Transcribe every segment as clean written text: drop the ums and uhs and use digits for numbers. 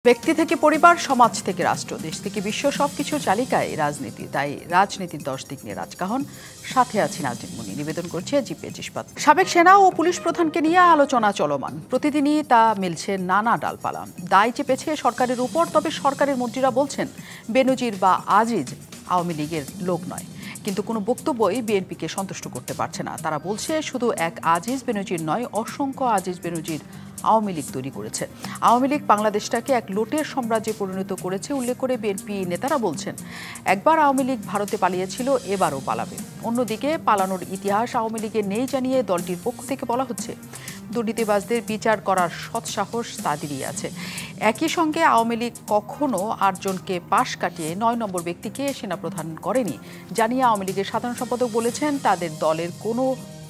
ব্যক্তি থেকে পরিবার, সমাজ থেকে রাষ্ট্র, দেশ থেকে বিশ্ব সবকিছুর চালিকায় রাজনীতি। তাই রাজনীতির 10 দিক নিয়ে রাজকাহন। সাথে আছি নাজিম মুনি। নিবেদন করছে জিপিএ জিসপাত। সাবেক সেনা ও পুলিশ প্রধানকে নিয়ে আলোচনা চলমান। প্রতিদিনই তা মিলছে নানা ডালপালা। দায় চেপেছে সরকারের উপর। তবে সরকারের মন্ত্রীরা বলছেন বেনজির বা আজিজ আওয়ামী লীগের লোক নয়। কিন্তু কোনো বক্তব্যই বিএনপিকে সন্তুষ্ট করতে পারছে না। তারা বলছে শুধু এক আজিজ বেনজির নয়, অসংখ্য আজিজ বেনজির আওয়ামী লীগ তৈরি করেছে। আওয়ামী লীগ বাংলাদেশটাকে এক লুটের সাম্রাজ্যে পরিণত করেছে উল্লেখ করে বিএনপি নেতারা বলছেন, একবার আওয়ামী লীগ ভারতে পালিয়েছিল, এবারও পালাবে। অন্যদিকে পালানোর ইতিহাস আওয়ামী লীগের নেই জানিয়ে দলটির পক্ষ থেকে বলা হচ্ছে, দুর্নীতিবাজদের বিচার করার সৎসাহস তাদেরই আছে। একই সঙ্গে আওয়ামী লীগ কখনো 8 জনকে পাশ কাটিয়ে 9 নম্বর ব্যক্তিকে সেনাপ্রধান করেনি জানিয়ে আওয়ামী লীগের সাধারণ সম্পাদক বলেছেন, তাদের দলের কোনো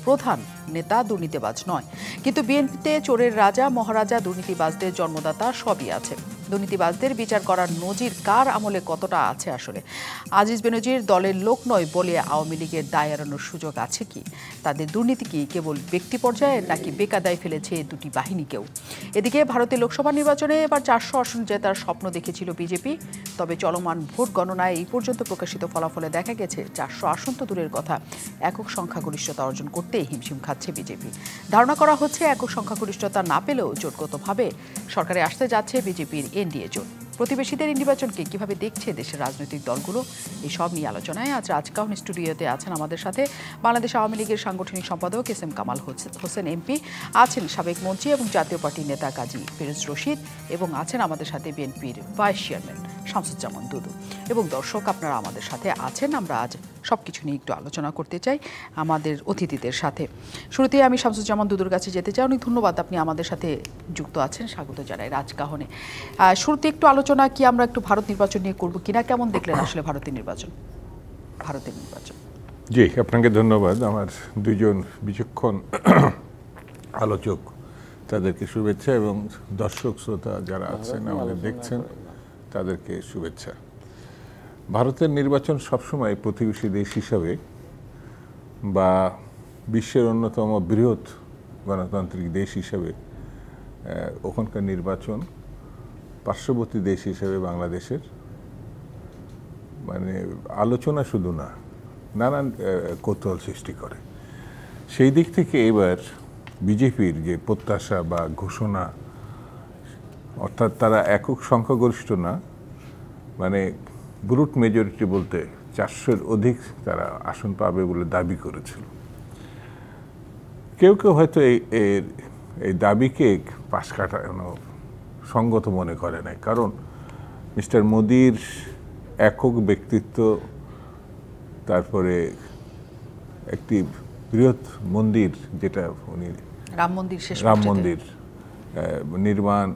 প্রধান নেতা দুর্নীতিবাজ নয়। কিন্তু বিএনপিতে চোরের রাজা, মহারাজা, দুর্নীতিবাজদের জন্মদাতা সবই আছে। দুর্নীতিবাজদের বিচার করার নজির কার আমলে কতটা আছে আসলে? আজিজ বেনজির দলের লোক নয় বলে আওয়ামী লীগের দায় এড়ানোর সুযোগ আছে কি? তাদের দুর্নীতি কি কেবল ব্যক্তি পর্যায়ে, নাকি বেকায়দায় ফেলেছে দুটি বাহিনীকেও? এদিকে ভারতের লোকসভা নির্বাচনে এবার 400 আসন জেতার স্বপ্ন দেখেছিল বিজেপি। তবে চলমান ভোট গণনায় এই পর্যন্ত প্রকাশিত ফলাফলে দেখা গেছে 400 আসন তো দূরের কথা, একক সংখ্যাগরিষ্ঠতা অর্জন করতেই হিমশিম খাচ্ছে বিজেপি। ধারণা করা হচ্ছে একক সংখ্যাগরিষ্ঠতা না পেলেও জোটগতভাবে সরকারে আসতে যাচ্ছে বিজেপির এনডিএ জোট। প্রতিবেশীদের নির্বাচনকে কিভাবে দেখছে দেশের রাজনৈতিক দলগুলো, এই সব নিয়ে আলোচনায় আজ রাজকাহন স্টুডিওতে আছেন আমাদের সাথে বাংলাদেশ আওয়ামী লীগের সাংগঠনিক সম্পাদক এস.এম. কামাল হোসেন এমপি, আছেন সাবেক মন্ত্রী এবং জাতীয় পার্টির নেতা কাজী ফিরোজ রশিদ, এবং আছেন আমাদের সাথে বিএনপির ভাইস চেয়ারম্যান শামসুজ্জামান দুদু। এবং দর্শক, আপনারা আমাদের সাথে আছেন। আমরা আজ সবকিছু নিয়ে একটু আলোচনা করতে চাই আমাদের অতিথিদের সাথে। শুরুতেই আমি শামসুজ্জামান দুদুর কাছে যেতে চাই। অনেক ধন্যবাদ, আপনি আমাদের সাথে যুক্ত আছেন, স্বাগত জানাই রাজকাহনে। শুরুতে একটু আলোচনা কি আমরা একটু ভারত নির্বাচন নিয়ে করব কিনা, কেমন দেখলেন আসলে ভারতের নির্বাচন? জি, আপনাকে ধন্যবাদ। আমার দুইজন বিচক্ষণ আলোচক, তাদেরকে শুভেচ্ছা, এবং দর্শক শ্রোতা যারা আছেন আমাদের দেখছেন তাদেরকে শুভেচ্ছা। ভারতের নির্বাচন সবসময় প্রতিবেশী দেশ হিসাবে বা বিশ্বের অন্যতম বৃহৎ গণতান্ত্রিক দেশ হিসাবে ওখানকার নির্বাচন পার্শ্ববর্তী দেশ হিসেবে বাংলাদেশের মানে আলোচনা শুধু না, নানান কৌতূহল সৃষ্টি করে। সেই দিক থেকে এবার বিজেপির যে প্রত্যাশা বা ঘোষণা, অর্থাৎ তারা একক সংখ্যাগরিষ্ঠ না, মানে ব্রুট মেজরিটি বলতে 400-এর অধিক তারা আসন পাবে বলে দাবি করেছিল। কেউ কেউ হয়তো এই দাবিকে পাশ কাটানো সঙ্গত মনে করে নাই, কারণ মিস্টার মোদির একক ব্যক্তিত্ব, তারপরে একটি বৃহৎ মন্দির, যেটা উনি রাম মন্দির নির্মাণ,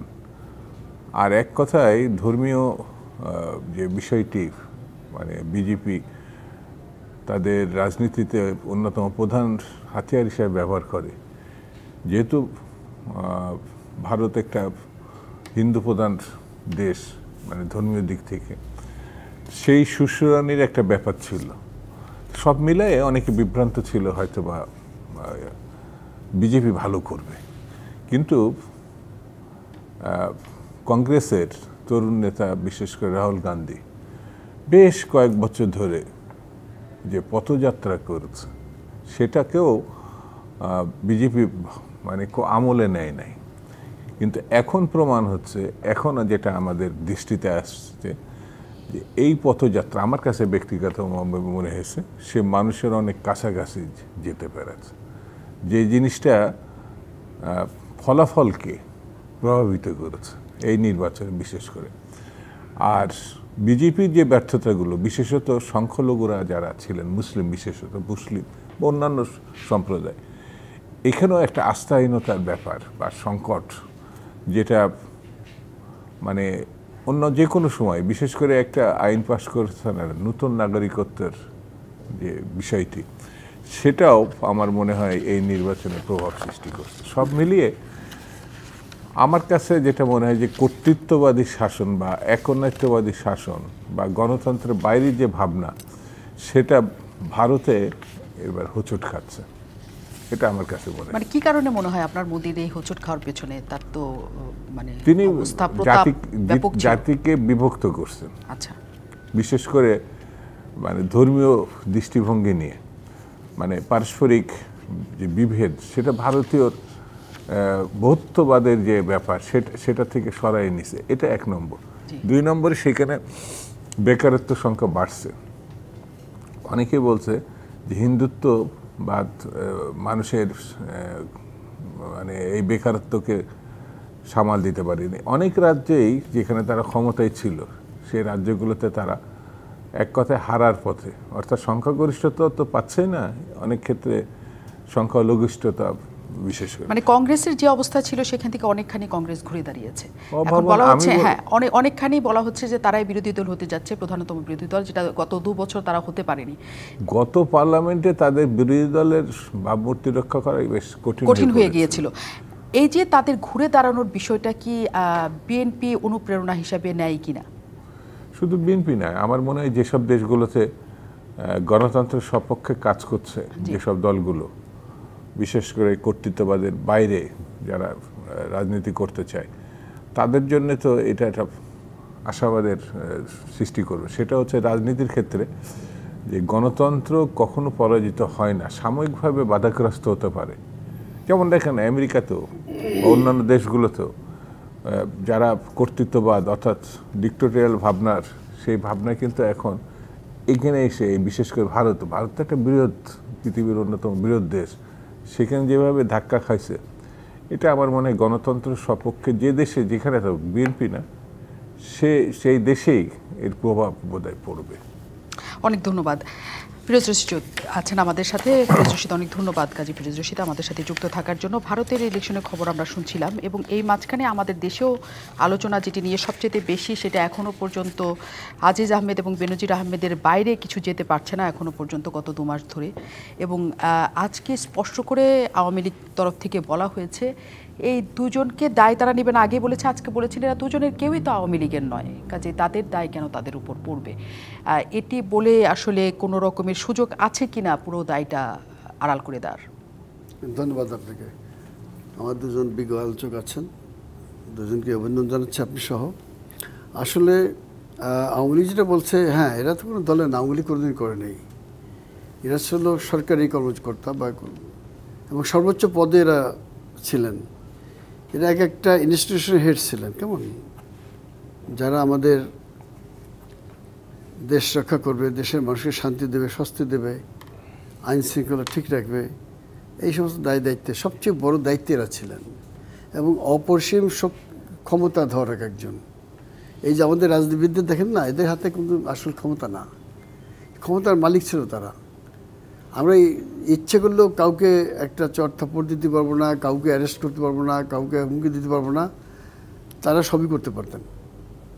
আর এক কথায় ধর্মীয় যে বিষয়টি, মানে বিজেপি তাদের রাজনীতিতে অন্যতম প্রধান হাতিয়ার হিসেবে ব্যবহার করে। যেহেতু ভারত একটা হিন্দু প্রধান দেশ, মানে ধর্মীয় দিক থেকে, সেই সুশুরানির একটা ব্যাপার ছিল। সব মিলায়ে অনেকে বিভ্রান্ত ছিল হয়তো বা বিজেপি ভালো করবে। কিন্তু কংগ্রেসের তরুণ নেতা, বিশেষ করে রাহুল গান্ধী, বেশ কয়েক বছর ধরে যে পথযাত্রা করেছে, সেটাকেও বিজেপি মানে আমলে নেয় নাই। কিন্তু এখন প্রমাণ হচ্ছে, এখন যেটা আমাদের দৃষ্টিতে আসছে, যে এই পথযাত্রা আমার কাছে ব্যক্তিগত মনে হয়েছে সে মানুষের অনেক কাছাকাছি যেতে পেরেছে। যে জিনিসটা ফলাফলকে প্রভাবিত করেছে এই নির্বাচনে বিশেষ করে। আর বিজেপির যে ব্যর্থতাগুলো, বিশেষত সংখ্যালঘুরা যারা ছিলেন, মুসলিম, বিশেষত মুসলিম বা অন্যান্য সম্প্রদায়, এখানেও একটা আস্থাহীনতার ব্যাপার বা সংকট, যেটা মানে অন্য যে কোনো সময়, বিশেষ করে একটা আইন পাশ করেছে না, নতুন নাগরিকত্বের যে বিষয়টি, সেটাও আমার মনে হয় এই নির্বাচনে প্রভাব সৃষ্টি করছে। সব মিলিয়ে আমার কাছে যেটা মনে হয় যে কর্তৃত্ববাদী শাসন বা একনায়িত্ববাদী শাসন বা গণতন্ত্রের বাইরের যে ভাবনা, সেটা ভারতে এবার হোঁচট খাচ্ছে। এটা আমার কাছে মনে হয়। মানে কি কারণে মনে হয় আপনার মোদির এই হোঁচট খাওয়ার পেছনে? তার তো মানে তিনি অবস্থা প্রতাপ ব্যাপক ছিল। জাতিকে বিভক্ত করছেন, আচ্ছা, বিশেষ করে মানে ধর্মীয় দৃষ্টিভঙ্গি নিয়ে, মানে পারস্পরিক যে বিভেদ, সেটা ভারতীয় বহুত্ববাদের যে ব্যাপার সেটা থেকে সরাই নিছে, এটা 1 নম্বর। 2 নম্বরে সেখানে বেকারত্ব সংখ্যা বাড়ছে। অনেকে বলছে যে হিন্দুত্ববাদ মানুষের মানে এই বেকারত্বকে সামাল দিতে পারেনি। অনেক রাজ্যেই যেখানে তারা ক্ষমতায় ছিল, সেই রাজ্যগুলোতে তারা এক কথায় হারার পথে, অর্থাৎ সংখ্যাগরিষ্ঠতা তো পাচ্ছেই না, অনেক ক্ষেত্রে সংখ্যালঘিষ্ঠতা বিশেষ করে। মানে কংগ্রেসের যে অবস্থা ছিল সেখান থেকে অনেকখানি কংগ্রেস ঘুরে দাঁড়িয়েছে। এখন বলা হচ্ছে অনেকখানি বলা হচ্ছে যে তারাই বিরোধী দল হতে যাচ্ছে, প্রধানতম বিরোধী দল, যেটা গত 2 বছর তারা হতে পারেনি। গত পার্লামেন্টে তাদের বিরোধী দলের ভাবমূর্তি রক্ষা করা বেশ কঠিন হয়ে গিয়েছিল। এই যে তাদের ঘুরে দাঁড়ানোর বিষয়টা কি বিএনপি অনুপ্রেরণা হিসাবে নেয় কিনা? শুধু বিএনপি নয়, আমার মনে হয় যেসব দেশগুলোতে গণতন্ত্রের সপক্ষে কাজ করছে, যেসব দলগুলো বিশেষ করে কর্তৃত্ববাদের বাইরে যারা রাজনীতি করতে চায়, তাদের জন্য তো এটা একটা আশাবাদের সৃষ্টি করবে। সেটা হচ্ছে রাজনীতির ক্ষেত্রে যে গণতন্ত্র কখনো পরাজিত হয় না, সাময়িকভাবে বাধাগ্রস্ত হতে পারে। যেমন দেখেন আমেরিকাতেও বা অন্যান্য দেশগুলোতেও যারা কর্তৃত্ববাদ অর্থাৎ ডিক্টেটোরিয়াল ভাবনার, সেই ভাবনা কিন্তু এখন এখানে এসে, বিশেষ করে ভারত একটা বৃহৎ, পৃথিবীর অন্যতম বৃহৎ দেশ, সেখানে যেভাবে ধাক্কা খাইছে, এটা আমার মনে হয় গণতন্ত্রের সপক্ষে যে দেশে, যেখানে বিএনপি না, সেই দেশেই এর প্রভাব বোধহয় পড়বে। অনেক ধন্যবাদ। ফিরোজ রশিদ আছেন আমাদের সাথে। ফিরোজ রশিদ, অনেক ধন্যবাদ কাজী ফিরোজ রশিদ আমাদের সাথে যুক্ত থাকার জন্য। ভারতের ইলেকশনের খবর আমরা শুনছিলাম, এবং এই মাঝখানে আমাদের দেশেও আলোচনা যেটি নিয়ে সবচেয়ে বেশি, সেটা এখনও পর্যন্ত আজিজ আহমেদ এবং বেনজির আহমেদের বাইরে কিছু যেতে পারছে না এখনও পর্যন্ত, গত 2 মাস ধরে। এবং আজকে স্পষ্ট করে আওয়ামী লীগ তরফ থেকে বলা হয়েছে এই দুজনকে দায় তারা নেবে না। আগে বলেছে, আজকে বলেছেন এরা দুজনের কেউই তো আওয়ামী লীগের নয়, কাজে তাদের দায় কেন তাদের উপর পড়বে। এটি বলে আসলে কোনো রকমের সুযোগ আছে কিনা পুরো দায়টা আড়াল করে দেওয়ার? ধন্যবাদ আপনাকে। আমার 2জন বিজ্ঞ আলোচক আছেন, 2জনকে অভিনন্দন জানাচ্ছি, আপনি সহ। আসলে আওয়ামী লীগ যেটা বলছে, হ্যাঁ, এরা তো কোনো দলের না, আওয়ামী লীগ কোনোদিন করে নেই। এরা ছিল সরকারি কর্মকর্তা বা এবং সর্বোচ্চ পদে এরা ছিলেন। এরা একটা ইনস্টিটিউশনের হেড ছিলেন, কেমন, যারা আমাদের দেশ রক্ষা করবে, দেশের মানুষকে শান্তি দেবে, স্বস্তি দেবে, আইন শৃঙ্খলা ঠিক রাখবে, এই সমস্ত দায়িত্বে সবচেয়ে বড় দায়িত্বে এরা ছিলেন। এবং অপরিসীম ক্ষমতাধর একজন। এই যে আমাদের রাজনীতিবিদদের দেখেন না, এদের হাতে কিন্তু আসল ক্ষমতা না, ক্ষমতার মালিক ছিল তারা। আমরা ইচ্ছে করলেও কাউকে একটা চট থাপ্পড় দিতে পারবো না, কাউকে অ্যারেস্ট করতে পারবো না, কাউকে হুমকি দিতে পারবো না, তারা সবই করতে পারতেন।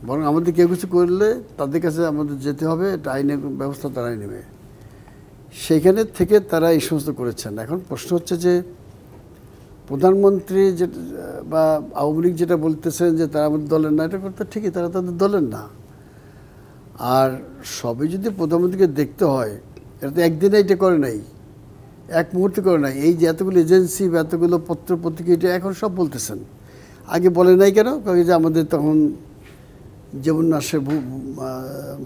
বরং আমাদের কেউ কিছু করলে তাদের কাছে আমাদের যেতে হবে, এটা আইনের ব্যবস্থা তারাই নেবে। সেইখানে থেকে তারা এই সমস্ত করেছেন। এখন প্রশ্ন হচ্ছে যে প্রধানমন্ত্রী যেটা বা আওয়ামী লীগ যেটা বলতেছেন যে তারা আমাদের দলের না, এটা করতে ঠিকই, তারা তাদের দলের না। আর সবই যদি প্রধানমন্ত্রীকে দেখতে হয়, এটা তো একদিনে এটা করে নাই, এক মুহূর্তে করে নাই। এই যে এতগুলো এজেন্সি বা এতগুলো পত্র পত্রিকা, এটা এখন সব বলতেছেন, আগে বলে নাই কেন? কারণ যে আমাদের তখন যেমন আসে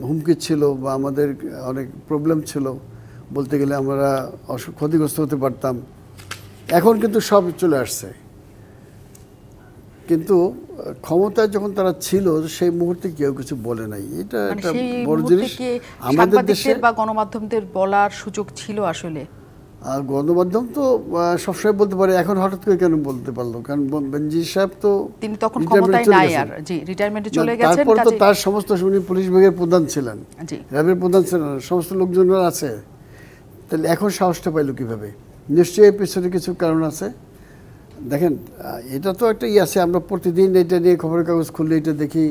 হুমকি ছিল বা আমাদের অনেক প্রবলেম ছিল, বলতে গেলে আমরা ক্ষতিগ্রস্ত হতে পারতাম। এখন কিন্তু সব চলে আসছে। কিন্তু ক্ষমতায় যখন তারা ছিল, সেই মুহূর্তে কেউ কিছু বলে নাই। এটা একটা বড় জিনিস। আমাদের দেশে বা গণমাধ্যমদের বলার সুযোগ ছিল আসলে। গণমাধ্যম তো সবসময় বলতে পারে, এখন হঠাৎ করে কেন বলতে পারলো? কারণ বেনজির সাহেব তো তিনি তখন ক্ষমতায় নাই, আর জি রিটায়ারমেন্টে চলে গেছেন। তারপর তো তার সমস্ত উনি পুলিশ বিভাগের প্রধান ছিলেন, র্যাবের প্রধান ছিলেন, সমস্ত লোকজনরা আছে। তাহলে এখন সাহসটা পাইলো কিভাবে? নিশ্চয়ই এর পেছনে কিছু কারণ আছে। দেখেন, এটা তো একটা আছে, আমরা প্রতিদিন এটা নিয়ে খবরের কাগজ খুললে এটা দেখি,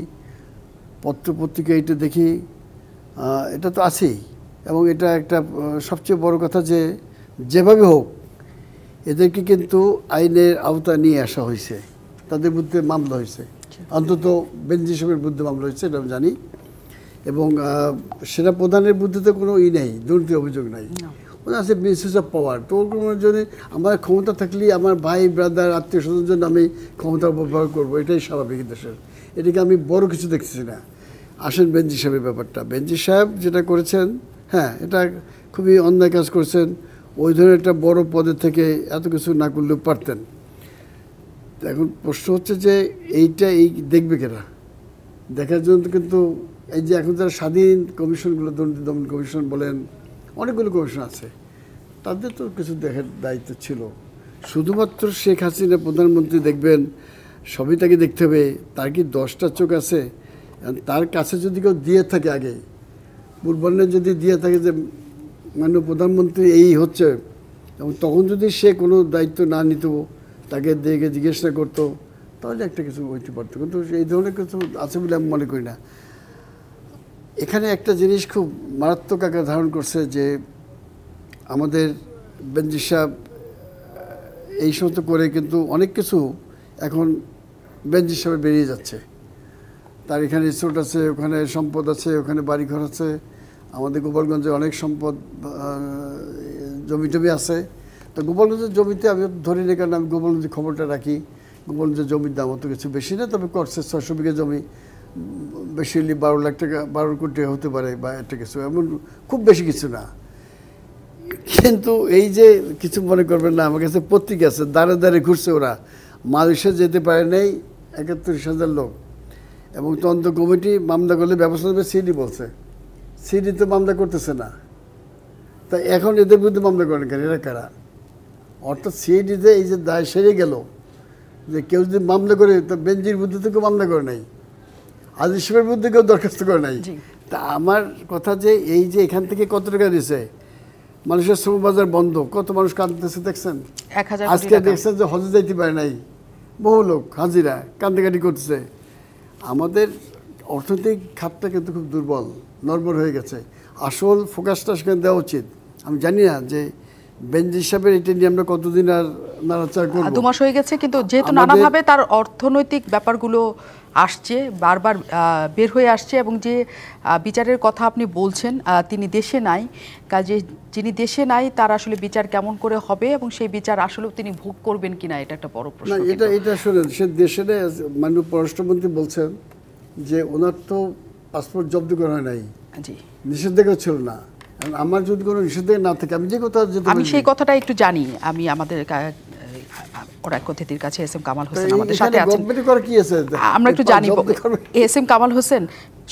পত্র পত্রিকা এটা দেখি, এটা তো আছেই। এবং এটা একটা সবচেয়ে বড় কথা যে যেভাবে হোক এদেরকে কিন্তু আইনের আওতা নিয়ে আসা হয়েছে, তাদের বিরুদ্ধে মামলা হয়েছে, অন্তত বেনজির সাহেবের বিরুদ্ধে মামলা হয়েছে, এটা আমি জানি। এবং সেনা প্রধানের বিরুদ্ধে তো কোনো নেই, দুর্নীতি অভিযোগ নাই। ওদের আছে মিসইউজ অফ পাওয়ার। তো ওর জন্য আমার ক্ষমতা থাকলেই আমার ভাই ব্রাদার আত্মীয় স্বজনের জন্য আমি ক্ষমতা ব্যবহার করবো, এটাই স্বাভাবিক দেশের। এটাকে আমি বড় কিছু দেখতেছি না। আসেন বেনজি সাহেবের ব্যাপারটা। বেনজি সাহেব যেটা করেছেন, হ্যাঁ এটা খুবই অন্যায় কাজ করছেন। ওই ধরনের একটা বড় পদে থেকে এত কিছু না করলেও পারতেন। এখন প্রশ্ন হচ্ছে যে এই দেখবে কেনা দেখার জন্য কিন্তু এই যে এখন যারা স্বাধীন কমিশনগুলো, দুর্নীতি দমন কমিশন বলেন, অনেকগুলো কমিশন আছে, তাদের তো কিছু দেখার দায়িত্ব ছিল। শুধুমাত্র শেখ হাসিনা প্রধানমন্ত্রী দেখবেন, সবই তাকে দেখতে হবে। তার কি 10টা চোখ আছে? তার কাছে যদি কেউ দিয়ে থাকে, আগে পূর্বাহ্নে যদি দিয়ে থাকে যে মাননীয় প্রধানমন্ত্রী এই হচ্ছে, এবং তখন যদি সে কোনো দায়িত্ব না নিত, তাকে দেখে জিজ্ঞেস না করতো, তাহলে একটা কিছু হইতে পারতো। কিন্তু এই ধরনের কিছু আছে বলে আমি মনে করি না। এখানে একটা জিনিস খুব মারাত্মক আকার ধারণ করছে যে আমাদের বেনজির সাহেব এই সমস্ত করে কিন্তু অনেক কিছু এখন বেনজির সাহেব বেরিয়ে যাচ্ছে। তার এখানে রিসোর্ট আছে, ওখানে সম্পদ আছে, ওখানে বাড়িঘর আছে। আমাদের গোপালগঞ্জে অনেক সম্পদ, জমি টমি আছে। তো গোপালগঞ্জের জমিতে আমি ধরি না, কারণ আমি গোপালগঞ্জের খবরটা রাখি। গোপালগঞ্জের জমির দাম অত কিছু বেশি না, তবে করছে 600 বিঘা জমি, বেশি হলে 12 লাখ টাকা, 12 কোটি টাকা হতে পারে বা একটা কিছু, এমন খুব বেশি কিছু না। কিন্তু এই যে কিছু মনে করবেন না, আমার কাছে পত্রিকা আছে, দাঁড়ে দাঁড়িয়ে ঘুরছে ওরা, মালয়েশিয়া যেতে পারে নাই 31,000 লোক। এবং তদন্ত কমিটি মামলা করলে ব্যবস্থা নেবে, সিডি বলছে। সিডি তো মামলা করতেছে না, তাই এখন এদের বিরুদ্ধে মামলা করেন কেন? এরা কারা? অর্থাৎ সিডিতে এই যে দায় সেরে গেল, যে কেউ যদি মামলা করে, তো বেনজির বিরুদ্ধে তো কেউ মামলা করে নাই, আজিজ সাহেবের বিরুদ্ধে কেউ দরখাস্ত করে নাই। তা আমার কথা যে এই যে এখান থেকে কত টাকা দিছে, মানুষের শ্রম বাজার বন্ধ, কত মানুষ কাঁদতেছে দেখছেন। আজকে দেখছেন যে হজে যাইতে পারে নাই, বহু লোক হাজিরা কান্দাকাটি করতেছে। আমাদের অর্থনৈতিক খাতটা কিন্তু খুব দুর্বল, নড়বড় হয়ে গেছে। আসল ফোকাসটা সেখানে দেওয়া উচিত। আমি জানি না যে বেনজির সাহেবের এটা নিয়ে আমরা কতদিন আর নাড়াচাড়া করবো। 2 মাস হয়ে গেছে, কিন্তু যেহেতু নানাভাবে তার অর্থনৈতিক ব্যাপারগুলো আসছে, বারবার বের হয়ে আসছে, এবং যে বিচারের কথা আপনি বলছেন তিনি দেশে নাই, কাজে যিনি দেশে নাই তার আসলে বিচার কেমন করে হবে, এবং সেই বিচার আসলে তিনি ভোগ করবেন কিনা, এটা একটা বড় প্রশ্ন। এটা শুনেন, সে দেশে নেই। মাননীয় পররাষ্ট্রমন্ত্রী বলছেন যে ওনার তো পাসপোর্ট জব্দ করা হয় নাই, জি, নিষেধাজ্ঞা ছিল না। আমার যদি কোনো নিষেধাজ্ঞা না থাকে, আমি যে কোথাও যেতে পারি। আমি সেই কথাটা একটু জানি। আমি আমাদের ওর এক অতিথির কাছে এস এম কামাল হোসেন আমাদের সাথে আছেন, আমরা একটু জানি। এস এম কামাল হোসেন,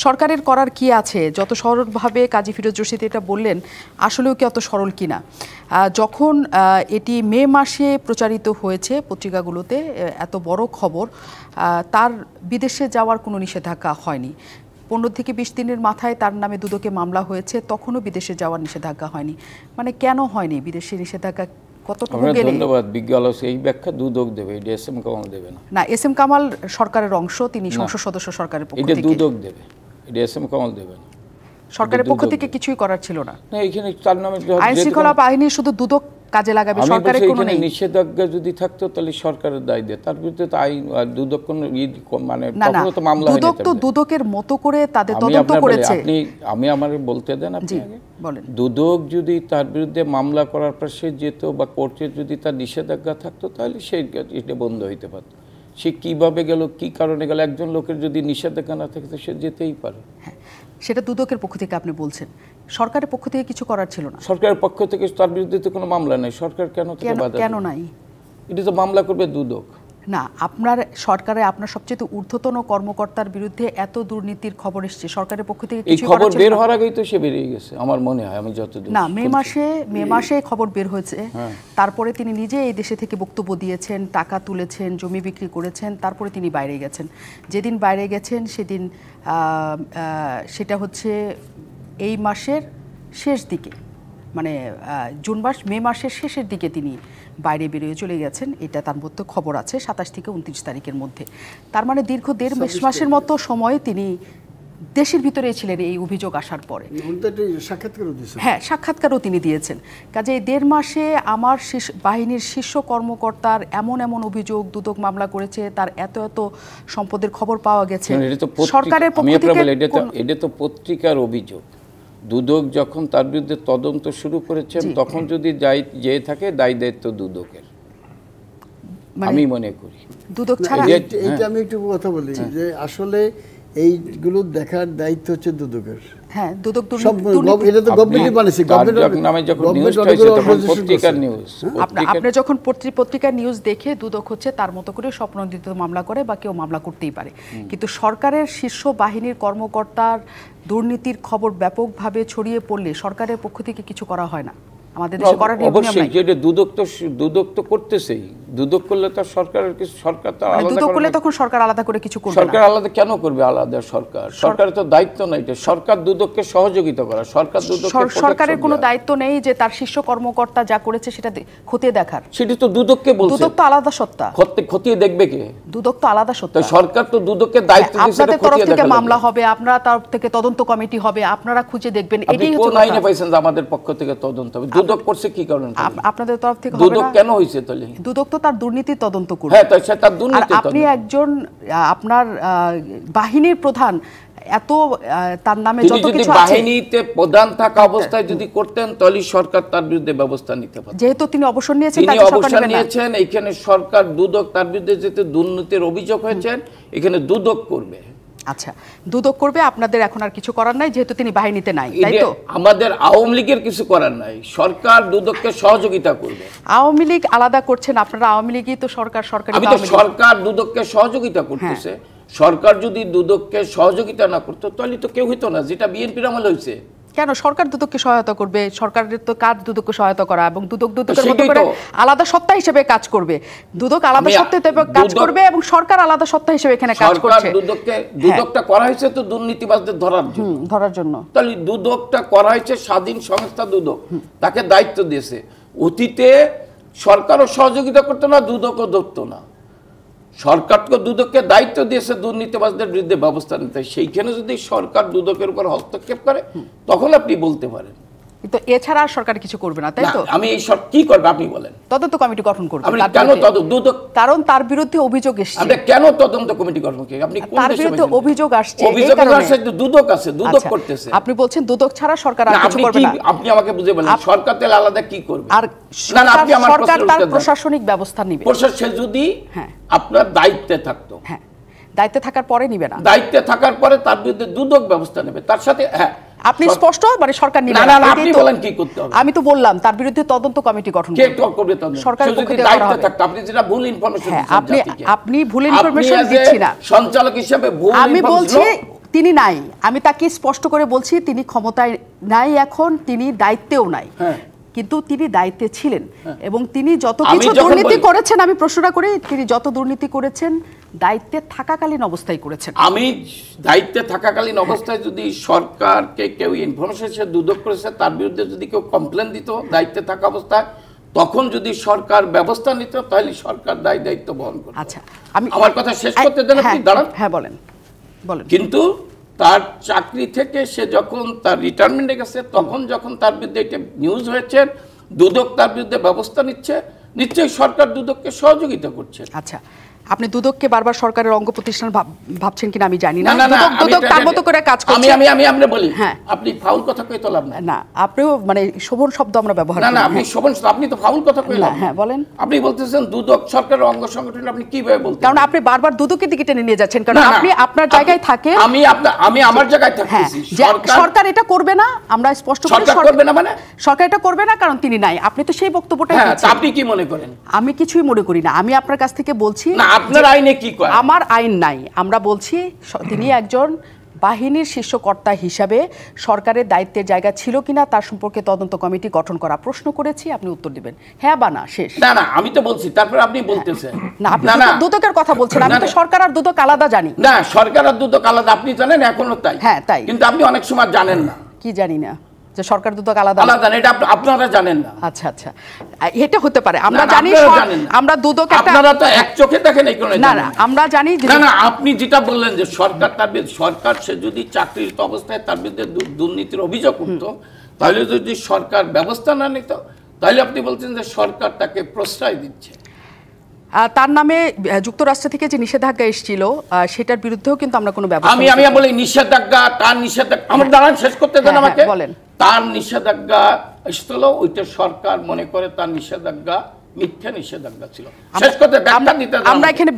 সরকারের করার কি আছে? যত সরলভাবে কাজী ফিরোজ রশিদ এটা বললেন, আসলেও কি অত সরল কিনা? যখন এটি মে মাসে প্রচারিত হয়েছে পত্রিকাগুলোতে, এত বড় খবর, তার বিদেশে যাওয়ার কোনো নিষেধাজ্ঞা হয়নি। 15 থেকে 20 দিনের মাথায় তার নামে দুদকে মামলা হয়েছে, তখনও বিদেশে যাওয়ার নিষেধাজ্ঞা হয়নি। মানে কেন হয়নি বিদেশে নিষেধাজ্ঞা? কতটুকু গেলে? ধন্যবাদ বিজ্ঞ আলোচক। এই ব্যাখ্যা দুদক দেবে, এটা এস এম কামাল দেবে না। না, এস এম কামাল সরকারের অংশ, তিনি সংসদ সদস্য, সরকারের পক্ষ থেকে। এটা দুদক দেবে, এটা এস এম কামাল দেবে না। সরকারের পক্ষ থেকে কিছুই করার ছিল না। না, এখানে তার নামে আইন শৃঙ্খলা বাহিনী শুধু দুদক কাজে লাগাবে, সরকারের কোনো নেই। নিষেধাজ্ঞা যদি থাকতো তাহলে সরকারের দায় দেয়, তার বিরুদ্ধে তো আইন দুদক কোনো মানে কখনো তো মামলা হয়নি। দুদক তো দুদকের মতো করে তাদের তদন্ত করেছে। আমি আমার বলতে দেন, আপনি আগে বলেন। দুদক যদি তার বিরুদ্ধে মামলা করার পর সে যেত, বা কোর্টে যদি তার নিষেধাজ্ঞা থাকতো, তাহলে সে এটা বন্ধ হইতে পারত। সে কিভাবে গেল, কি কারণে গেল? একজন লোকের যদি নিষেধাজ্ঞা না থাকে, সে যেতেই পারে। হ্যাঁ, সেটা দুদকের পক্ষ থেকে আপনি বলছেন, সরকারের পক্ষ থেকে কিছু করার ছিল না। সরকারের পক্ষ থেকে তার বিরুদ্ধে তো কোনো মামলা নেই, সরকার কেন নাই? এটা তো মামলা করবে দুদক না। আপনার সরকারে আপনার সবচেয়ে ঊর্ধ্বতন কর্মকর্তার বিরুদ্ধে এত দুর্নীতির খবর এসেছে, সরকারের পক্ষ থেকে এই খবর বের হওয়ার আগেই তো সে বেরিয়ে গেছে আমার মনে হয়। আমি যতদূর না, মে মাসে খবর বের হয়েছে। তারপরে তিনি নিজে এই দেশে থেকে বক্তব্য দিয়েছেন, টাকা তুলেছেন, জমি বিক্রি করেছেন, তারপরে তিনি বাইরে গেছেন। যেদিন বাইরে গেছেন সেদিন সেটা হচ্ছে এই মাসের শেষ দিকে, মানে মে মাসের শেষের দিকে তিনি বাইরে বেরিয়ে চলে গেছেন। এটা তার মধ্যে খবর আছে 27 থেকে 29 তারিখের মধ্যে। তার মানে দীর্ঘ 1.5 মাসের মতো সময় তিনি দেশের ভিতরেই ছিলেন এই অভিযোগ আসার পরে। হ্যাঁ, সাক্ষাৎকারও তিনি দিয়েছেন। কাজে 1.5 মাসে আমার বাহিনীর শীর্ষ কর্মকর্তার এমন অভিযোগ, দুদক মামলা করেছে, তার এত সম্পদের খবর পাওয়া গেছে। সরকারের পক্ষ থেকে এটা তো পত্রিকার অভিযোগ, দুদক যখন তার বিরুদ্ধে তদন্ত শুরু করেছেন তখন যদি যে থাকে দায় দায়িত্ব দুদকের, আমি মনে করি। দুদক ছাড়া এইটা আমি একটু কথা বলি যে আসলে এইগুলো দেখার দায়িত্ব হচ্ছে দুদকের। হ্যাঁ, দুদক এটা তো গভর্নমেন্ট বানিয়েছে, আপনি যখন পত্রিকার নিউজ দেখে দুদক হচ্ছে তার মতো করে স্বপ্নদিত মামলা করে বা কেউ মামলা করতেই পারে, কিন্তু সরকারের শীর্ষ বাহিনীর কর্মকর্তার দুর্নীতির খবর ব্যাপকভাবে ছড়িয়ে পড়লে সরকারের পক্ষ থেকে কিছু করা হয় না। আমাদের দেশে করার নিয়ম নাই। অবশ্যই যেটা দুদক তো করতেছেই, দুদক করলে তো সরকারের কিছু, সরকার তো আলাদা দুদক করলে তখন সরকার আলাদা করে কিছু করবে না। সরকার আলাদা কেন করবে? আলাদা সরকারের তো দায়িত্ব নাই এটা, সরকার দুদককে সহযোগিতা করা, সরকারের কোনো দায়িত্ব নেই যে তার শীর্ষ কর্মকর্তা যা করেছে সেটা খতিয়ে দেখার। সেটা তো দুদককে বলছে। দুদক তো আলাদা সত্তা, খতিয়ে দেখবে কে? দুদক তো আলাদা সত্তা। সরকার তো দুদককে দায়িত্ব দিয়েছে আপনাদের তরফ থেকে মামলা হবে, আপনারা তরফ থেকে তদন্ত কমিটি হবে, আপনারা খুঁজে দেখবেন। এটাই হচ্ছে কোন আইনে পাইছেন যে আমাদের পক্ষ থেকে তদন্ত হবে? দুদক করছে কি কারণে? আপনাদের তরফ থেকে দুদক কেন হইছে তাহলে? দুদক তো তার দুর্নীতি তদন্ত করবে। হ্যাঁ, তাই তার দুর্নীতি। আপনি একজন আপনার বাহিনীর প্রধান, এত তার নামে যত কিছু আছে, বাহিনীতে প্রধান থাকা অবস্থায় যদি করতেন তাহলে সরকার তার বিরুদ্ধে ব্যবস্থা নিতে পারত। যেহেতু তিনি অবসর নিয়েছেন, তিনি অবসর নিয়েছেন, এখানে সরকার দুদক তার বিরুদ্ধে যেতে দুর্নীতির অভিযোগ হয়েছেন, এখানে দুদক করবে। আচ্ছা, দুদক করবে, আপনাদের এখন আর কিছু করার নাই যেহেতু তিনি বাহিনীতে নাই, তাই তো? আমাদের আওয়ামী লীগের কিছু করার নাই, সরকার দুদককে সহযোগিতা করবে। আওয়ামী লীগ আলাদা করছেন আপনারা, আওয়ামী লীগই তো সরকার, সরকার দুদককে সহযোগিতা করতেছে। সরকার যদি দুদককে সহযোগিতা না করতো তাহলে তো কেউ হইতো না, যেটা বিএনপির আমলে হয়েছে। কেন সরকার দুদককে সহায়তা করবে? সরকারের তো কাজ দুদককে সহায়তা করা, এবং দুদকের মতো করে আলাদা সত্তা হিসেবে কাজ করবে। দুদক আলাদা সত্তা হিসেবে কাজ করবে এবং সরকার আলাদা সত্তা হিসেবে এখানে কাজ করছে। দুদকটা করা হয়েছে তো দুর্নীতিবাজদের ধরার জন্য। তাহলে দুদকটা করা হয়েছে স্বাধীন সংস্থা দুদক, তাকে দায়িত্ব দিয়েছে। অতীতে সরকারও সহযোগিতা করতো না, দুদকও ধরতো না। সরকারকে দুদককে দায়িত্ব দিয়েছে দুর্নীতিবাজদের বিরুদ্ধে ব্যবস্থা নিতে। সেইখানে যদি সরকার দুদকের উপর হস্তক্ষেপ করে তখন আপনি বলতে পারেন, কিন্তু এছাড়া সরকার কিছু করবে না, তাই তো? আমি এই সব কি করবে আপনি বলেন? তদন্ত কমিটি গঠন করবে। কেন দুদক? কারণ তার বিরুদ্ধে অভিযোগ এসেছে। আমরা কেন তদন্ত কমিটি গঠন করি? আপনি কোন তার বিরুদ্ধে অভিযোগ আসছে, দুদক আছে, দুদক করতেছে। আপনি বলছেন দুদক ছাড়া সরকার আর কিছু করবে না। আপনি আমাকে বুঝে বলেন, সরকার তেল আলাদা কি করবে? আর সরকার তার প্রশাসনিক ব্যবস্থা নিবে। প্রশাসন যদি আপনার দায়িত্বে থাকতো, হ্যাঁ, দায়িত্বে থাকার পরে নিবে না। দায়িত্বে থাকার পরে তার বিরুদ্ধে দুদক ব্যবস্থা নেবে। তার সাথে আপনি স্পষ্ট মানে সরকার নিবে না। আপনি বলেন কি করতে হবে? আমি তো বললাম তার বিরুদ্ধে তদন্ত কমিটি গঠন কে করবে তদন্ত? সরকার যদি দায়িত্বে থাকতো, আপনি যেটা ভুল ইনফরমেশন দিচ্ছেন, আপনি ভুল ইনফরমেশন দিচ্ছেন না। সঞ্চালক হিসেবে ভুল আমি বলছি তিনি নাই, আমি তাকে স্পষ্ট করে বলছি তিনি ক্ষমতায় নাই, এখন তিনি দায়িত্বেও নাই, কিন্তু তিনি দায়িত্বে ছিলেন এবং তিনি যত কিছু দুর্নীতি করেছেন, আমি প্রশ্নটা করি, তিনি যত দুর্নীতি করেছেন দায়িত্বে থাকাকালীন অবস্থায় করেছেন। আমি দায়িত্বে থাকাকালীন অবস্থায় যদি সরকারকে কেউ ইনফরমেশন সে দুদক করেছে, তার বিরুদ্ধে যদি কেউ কমপ্লেন দিত দায়িত্বে থাকা অবস্থায়, তখন যদি সরকার ব্যবস্থা নিত তাহলে সরকার দায়িত্ব বহন করত। আচ্ছা, আমার কথা শেষ করতে দেন, আপনি দাঁড়ান। হ্যাঁ, বলেন। কিন্তু তার চাকরি থেকে সে যখন তার রিটায়ারমেন্টে গেছে, তখন যখন তার বিরুদ্ধে এটা নিউজ হয়েছে, দুদক তার বিরুদ্ধে ব্যবস্থা নিচ্ছে, নিশ্চয়ই সরকার দুদককে সহযোগিতা করছে। আচ্ছা, আপনি দুদককে বারবার সরকারের অঙ্গ প্রতিষ্ঠান ভাবছেন কিনা আমি জানি না। দুদক তার মতো করে কাজ করছে। আমি বলি, আপনি ফাউল কথা কই তো লাভ না। আপনিও মানে শোভন শব্দ আমরা ব্যবহার করি না। আপনি শোভন, আপনি তো ফাউল কথা কইলেন। হ্যাঁ, বলেন। আপনি বলতেছেন দুদক সরকারের অঙ্গ সংগঠন, আপনি কিভাবে বলতেন? কারণ আপনি বারবার দুদকের দিকে টেনে নিয়ে যাচ্ছেন, কারণ আপনি আপনার জায়গায় থাকেন। আমি আমার জায়গায় থাকতেছি। সরকার এটা করবে না, আমরা স্পষ্ট করি। সরকার করবে না মানে? সরকার এটা করবে না কারণ তিনি নাই। আপনি তো সেই বক্তব্যটাই দিচ্ছেন। আপনি কি মনে করেন? আমি কিছুই মনে করি না। আমি আপনার কাছ থেকে বলছি না, আপনার আইনে কি কয়? আমার আইন নাই। আমরা বলছি তিনি একজন বাহিনীর শীর্ষ কর্তা হিসাবে সরকারের দায়িত্বের জায়গা ছিল কিনা তার সম্পর্কে তদন্ত কমিটি গঠন করা। প্রশ্ন করেছি, আপনি উত্তর দিবেন হ্যাঁ বা না, শেষ। না, আমি তো বলছি, তারপর আপনি বলতেছেন না, আপনি দুদকের কথা বলছেন। আমি তো সরকার আর দুদক আলাদা জানি না। সরকার আর দুদক আলাদা আপনি জানেন, এখনো তাই। হ্যাঁ, তাই। কিন্তু আপনি অনেক সময় জানেন না। কি জানি না যে সরকার দুদক আলাদা, এটা আপনারা জানেন না। আচ্ছা, এটা হতে পারে। আমরা জানি আমরা দুদক আপনারা তো এক চোখে দেখেন এই কোন না। আমরা জানি না, আপনি যেটা বললেন যে সরকার সে যদি চাকরিরত অবস্থায় তার বিরুদ্ধে দুর্নীতির অভিযোগ করতো, তাহলে যদি সরকার ব্যবস্থা না নিত, তাহলে আপনি বলছেন যে সরকার তাকে প্রশ্রয় দিচ্ছে। তার নামে যুক্তরাষ্ট্র থেকে যে নিষেধাজ্ঞা এসেছিল সেটার বিরুদ্ধেও কিন্তু আমরা কোনো ব্যবস্থা আমি বলি নিষেধাজ্ঞা, তার নিষেধাজ্ঞা আমার দাঁড়ান শেষ করতে দেন আমাকে। বলেন। তার নিষেধাজ্ঞা এসেছিল, ওইটা সরকার মনে করে তার নিষেধাজ্ঞা মিথ্যা নিষেধাজ্ঞা ছিল। শেষ করতে ব্যাখ্যা দিতে দেন। আমরা এখানে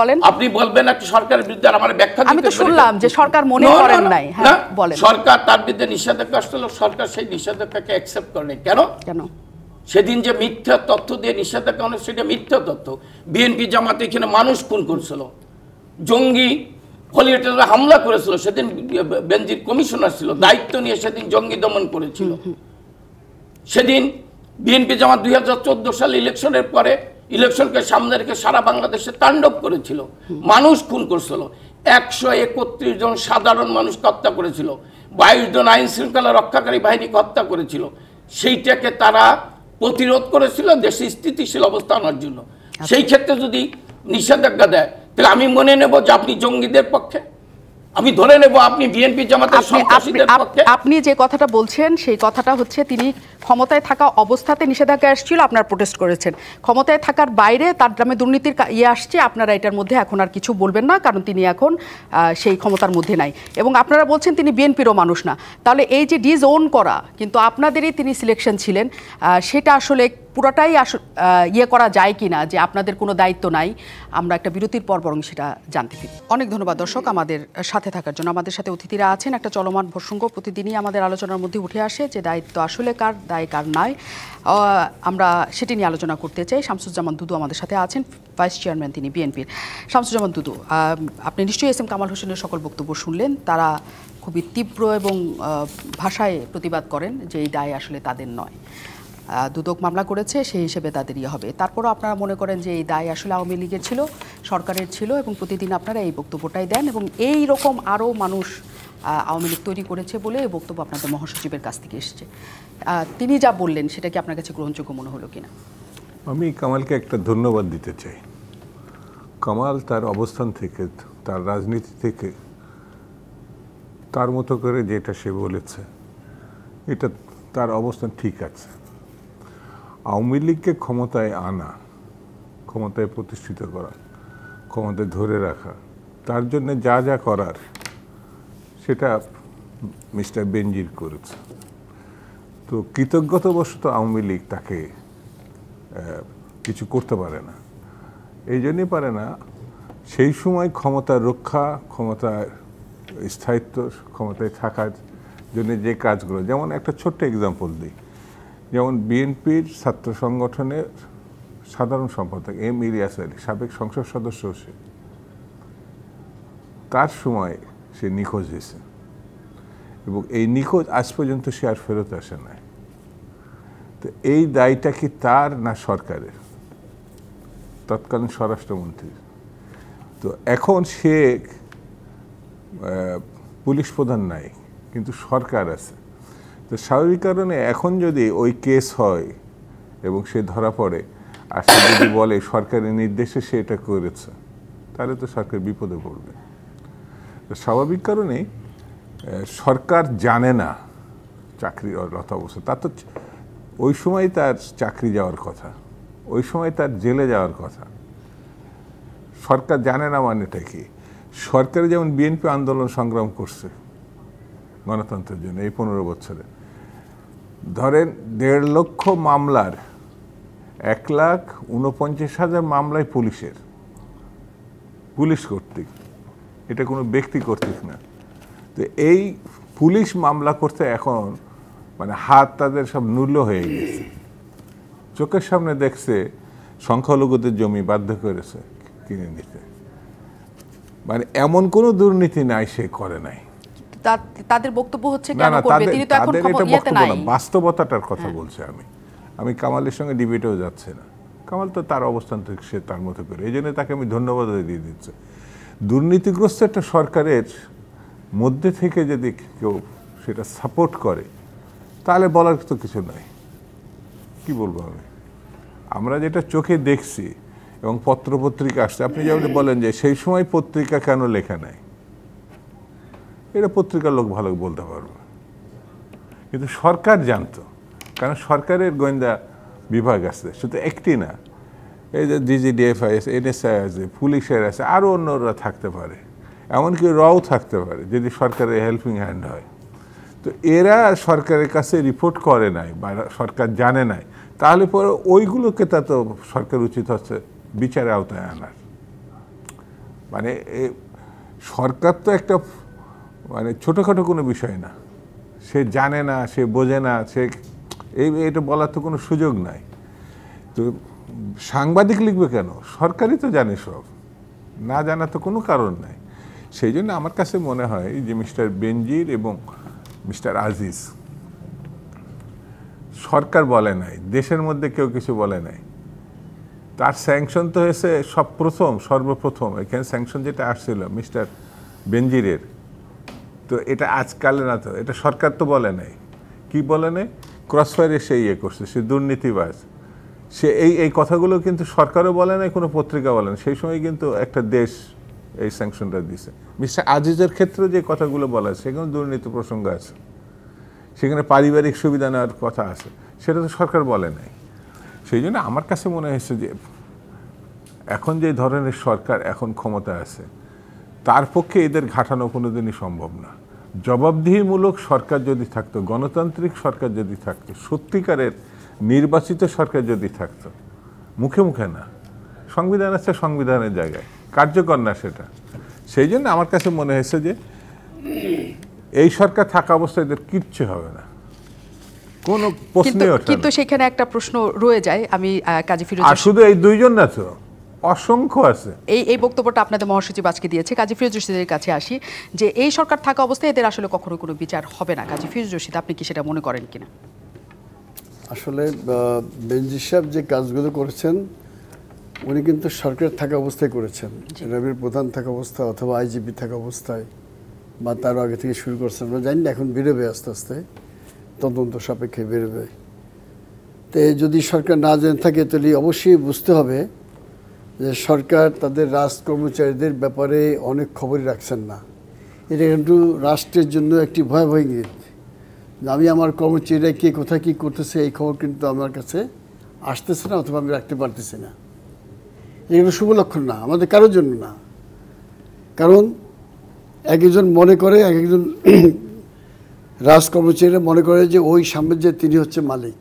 বলেন। আপনি বলবেন একটা সরকারের বিরুদ্ধে আর আমার ব্যাখ্যা দিতে। আমি তো শুনলাম যে সরকার মনে করেন নাই। হ্যাঁ বলেন। সরকার তার বিরুদ্ধে নিষেধাজ্ঞা আসছিল, সরকার সেই নিষেধাজ্ঞাকে অ্যাকসেপ্ট করে নাই। কেন? সেদিন যে মিথ্যা তথ্য দিয়ে নিষেধাজ্ঞা হলো সেটা মিথ্যা তথ্য। বিএনপি জামাত এখানে মানুষ খুন করছিল, জঙ্গি হলিউডে হামলা করেছিল, সেদিন বেনজির কমিশনার ছিল, দায়িত্ব নিয়ে সেদিন জঙ্গি দমন করেছিল। সেদিন বিএনপি জামাত 2014 সালে ইলেকশনের পরে ইলেকশনকে সামনে রেখে সারা বাংলাদেশে তাণ্ডব করেছিল, মানুষ খুন করছিল, 131 জন সাধারণ মানুষকে হত্যা করেছিল, 22 জন আইন শৃঙ্খলা রক্ষাকারী বাহিনীকে হত্যা করেছিল। সেইটাকে তারা প্রতিরোধ করেছিল দেশে স্থিতিশীল অবস্থা আনার জন্য। সেই ক্ষেত্রে যদি নিষেধাজ্ঞা দেয় তাহলে আমি মনে নেব যে আপনি জঙ্গিদের পক্ষে, আমি ধরে নেব আপনি বিএনপি জামাতের সন্ত্রাসীদের পক্ষে। আপনি যে কথাটা বলছেন সেই কথাটা হচ্ছে তিনি ক্ষমতায় থাকা অবস্থাতে নিষেধাজ্ঞা আসছিল, আপনারা প্রোটেস্ট করেছেন। ক্ষমতায় থাকার বাইরে তার নামে দুর্নীতির আসছে, আপনারা এটার মধ্যে এখন আর কিছু বলবেন না, কারণ তিনি এখন সেই ক্ষমতার মধ্যে নাই। এবং আপনারা বলছেন তিনি বিএনপিরও মানুষ না। তাহলে এই যে ডিজোন করা, কিন্তু আপনাদেরই তিনি সিলেকশন ছিলেন, সেটা আসলে পুরোটাই করা যায় কি না, যে আপনাদের কোনো দায়িত্ব নাই। আমরা একটা বিরতির পর বরং সেটা জানতে পারি। অনেক ধন্যবাদ দর্শক আমাদের সাথে থাকার জন্য। আমাদের সাথে অতিথিরা আছেন। একটা চলমান প্রসঙ্গ প্রতিদিনই আমাদের আলোচনার মধ্যে উঠে আসে, যে দায়িত্ব আসলে কার, দায় কার নাই। আমরা সেটি নিয়ে আলোচনা করতে চাই। শামসুজ্জামান দুদু আমাদের সাথে আছেন, ভাইস চেয়ারম্যান তিনি বিএনপির। শামসুজ্জামান দুদু, আপনি নিশ্চয়ই এস এম কামাল হোসেনের সকল বক্তব্য শুনলেন। তারা খুবই তীব্র এবং ভাষায় প্রতিবাদ করেন যে এই দায় আসলে তাদের নয়, দুদক মামলা করেছে সেই হিসেবে তাদের হবে। তারপরও আপনারা মনে করেন যে এই দায় আসলে আওয়ামী লীগের ছিল, সরকারের ছিল, এবং প্রতিদিন আপনারা এই বক্তব্যটাই দেন, এবং এই রকম আরও মানুষ আওয়ামী লীগ তৈরি করেছে বলে এই বক্তব্য আপনাদের মহাসচিবের কাছ থেকে এসেছে। তিনি যা বললেন সেটা কি আপনার কাছে গ্রহণযোগ্য মনে হলো কিনা? আমি কামালকে একটা ধন্যবাদ দিতে চাই। কামাল তার অবস্থান থেকে, তার রাজনীতি থেকে তার মতো করে যেটা সে বলেছে, এটা তার অবস্থান ঠিক আছে। আওয়ামী লীগকে ক্ষমতায় আনা, ক্ষমতায় প্রতিষ্ঠিত করা, ক্ষমতায় ধরে রাখা, তার জন্য যা যা করার সেটা মিস্টার বেনজির করেছে। তো কৃতজ্ঞতাবশত আওয়ামী লীগ তাকে কিছু করতে পারে না। এই জন্যই পারে না, সেই সময় ক্ষমতার রক্ষা, ক্ষমতার স্থায়িত্ব, ক্ষমতায় থাকার জন্য যে কাজগুলো, যেমন একটা ছোট্ট এক্সাম্পল দিই, যেমন বিএনপির ছাত্র সংগঠনের সাধারণ সম্পাদক এম ইলিয়াস আলী, সাবেক সংসদ সদস্য, সে তার সময় সে নিখোঁজ হয়েছে, এবং এই নিখোঁজ আজ পর্যন্ত সে আর ফেরত আসে নাই। তো এই দায়টা কি তার না সরকারের, তৎকালীন স্বরাষ্ট্রমন্ত্রীর? তো এখন সে পুলিশ প্রধান নাই, কিন্তু সরকার আছে। তো স্বাভাবিক কারণে এখন যদি ওই কেস হয় এবং সে ধরা পড়ে, আর সে যদি বলে সরকারের নির্দেশে সে এটা করেছে, তাহলে তো সরকার বিপদে পড়বে। তো স্বাভাবিক কারণে সরকার জানে না চাকরিরত অবস্থা, তার তো ওই সময় তার চাকরি যাওয়ার কথা, ওই সময় তার জেলে যাওয়ার কথা। সরকার জানে না মানেটা কি? সরকারে যেমন বিএনপি আন্দোলন সংগ্রাম করছে গণতন্ত্রের জন্য এই 15 বছরে, ধরেন 1.5 লক্ষ মামলার 1,49,000 মামলায় পুলিশের, পুলিশ কর্তৃক, এটা কোনো ব্যক্তি কর্তৃক না। তো এই পুলিশ মামলা করতে এখন মানে হাত তাদের সব নুল্য হয়ে গেছে। চোখের সামনে দেখছে সংখ্যালঘুদের জমি বাধ্য করেছে কিনে নিতে, মানে এমন কোনো দুর্নীতি নাই সে করে নাই। তাদের বক্তব্য হচ্ছে কেন করবে, তিনি তো এখন ক্ষমতাতে নাই। বাস্তবতাটার কথা বলছে। আমি কামালের সঙ্গে ডিবেটেও যাচ্ছে না। কামাল তো তার অবস্থান থেকে সে তার মতো করে, এই জন্য তাকে আমি ধন্যবাদ দিয়ে দিচ্ছি। দুর্নীতিগ্রস্ত একটা সরকারের মধ্যে থেকে যদি কেউ সেটা সাপোর্ট করে, তাহলে বলার তো কিছু নাই। কি বলবো আমরা যেটা চোখে দেখছি এবং পত্রপত্রিকা আসছে, আপনি যেমন বলেন যে সেই সময় পত্রিকা কেন লেখা নাই, এটা পত্রিকার লোক ভালো বলতে পারবে, কিন্তু সরকার জানতো, কারণ সরকারের গোয়েন্দা বিভাগ আছে, শুধু একটি না, এই যে DGDFI আছে, NSI আছে, পুলিশের আছে, আরও অন্যরা থাকতে পারে, এমনকি রও থাকতে পারে যদি সরকারের হেল্পিং হ্যান্ড হয়। তো এরা সরকারের কাছে রিপোর্ট করে নাই বা সরকার জানে নাই, তাহলে পরে ওইগুলোকে তা তো সরকার উচিত হচ্ছে বিচারের আওতায় আনার। মানে সরকার তো একটা মানে ছোটোখাটো কোনো বিষয় না, সে জানে না, সে বোঝে না, সে এটা বলার তো কোনো সুযোগ নাই। তো সাংবাদিক লিখবে কেন? সরকারই তো জানে সব, না জানা তো কোনো কারণ নাই। সেই জন্য আমার কাছে মনে হয় যে মিস্টার বেনজির এবং মিস্টার আজিজ, সরকার বলে নাই, দেশের মধ্যে কেউ কিছু বলে নাই, তার স্যাংশন তো হয়েছে সর্বপ্রথম এখানে স্যাংশন যেটা আসছিল মিস্টার বেনজিরের, তো এটা আজকাল না, তো এটা সরকার তো বলে নাই। কি বলে নাই? ক্রসফায়ারে সে ইয়ে করছে, সে দুর্নীতিবাজ, সে এই কথাগুলো কিন্তু সরকারও বলে নাই, কোনো পত্রিকা বলে না। সেই সময় কিন্তু একটা দেশ এই স্যাংশনটা দিছে। মিস্টার আজিজের ক্ষেত্রে যে কথাগুলো বলা আছে সেখানে দুর্নীতি প্রসঙ্গ আছে, সেখানে পারিবারিক সুবিধা নেওয়ার কথা আছে, সেটা তো সরকার বলে নাই। সেই জন্য আমার কাছে মনে হয়েছে যে এখন যে ধরনের সরকার এখন ক্ষমতা আছে, তার পক্ষে এদের ঘাটানো কোনোদিনই সম্ভব না। জবাবদিহিমূলক সরকার যদি থাকতো, গণতান্ত্রিক সরকার যদি থাকতো, সত্যিকারের নির্বাচিত সরকার যদি থাকতো, মুখে মুখে না, সংবিধান আছে সংবিধানের জায়গায়, কার্যকর না সেটা। সেই জন্য আমার কাছে মনে হয়েছে যে এই সরকার থাকা অবস্থায় এদের কিচ্ছু হবে না, কোনো প্রশ্নই ওঠে না। কিন্তু সেখানে একটা প্রশ্ন রয়ে যায়। আমি কাজী ফিরোজ, আর শুধু এই দুইজন না তো, অসংখ্য আছে। এই বক্তব্যটা আপনাদের মহাসচিব আজকে দিয়েছে। কাজী ফিরোজ রশিদের কাছে আসি, যে এই সরকার থাকা অবস্থায় এদের আসলে কখনো কোনো বিচার হবে না। কাজী ফিরোজ রশিদ, আপনি কি সেটা মনে করেন কিনা? আসলে বেনজির সাহেব যে কাজগুলো করেছেন উনি কিন্তু সরকার থাকা অবস্থায় করেছেন, র্যাবের প্রধান থাকা অবস্থা অথবা আইজিপি থাকা অবস্থায়, বা তার আগে থেকে শুরু করছেন। আমরা জানি না, এখন বেরোবে আস্তে আস্তে, তদন্ত সাপেক্ষে বেরোবে। তো যদি সরকার না জেনে থাকে তাহলে অবশ্যই বুঝতে হবে যে সরকার তাদের কর্মচারীদের ব্যাপারে অনেক খবরই রাখছেন না। এটা কিন্তু রাষ্ট্রের জন্য একটি ভয়াবহ ইঙ্গিত। আমি আমার কর্মচারীরা কে কোথায় কী করতেছে এই খবর কিন্তু আমার কাছে আসতেছে না, অথবা আমি রাখতে পারতেছি না। এগুলো শুভ লক্ষণ না, আমাদের কারোর জন্য না। কারণ একজন মনে করে, একজন কর্মচারীরা মনে করে যে ওই সাম্রাজ্যের তিনি হচ্ছে মালিক,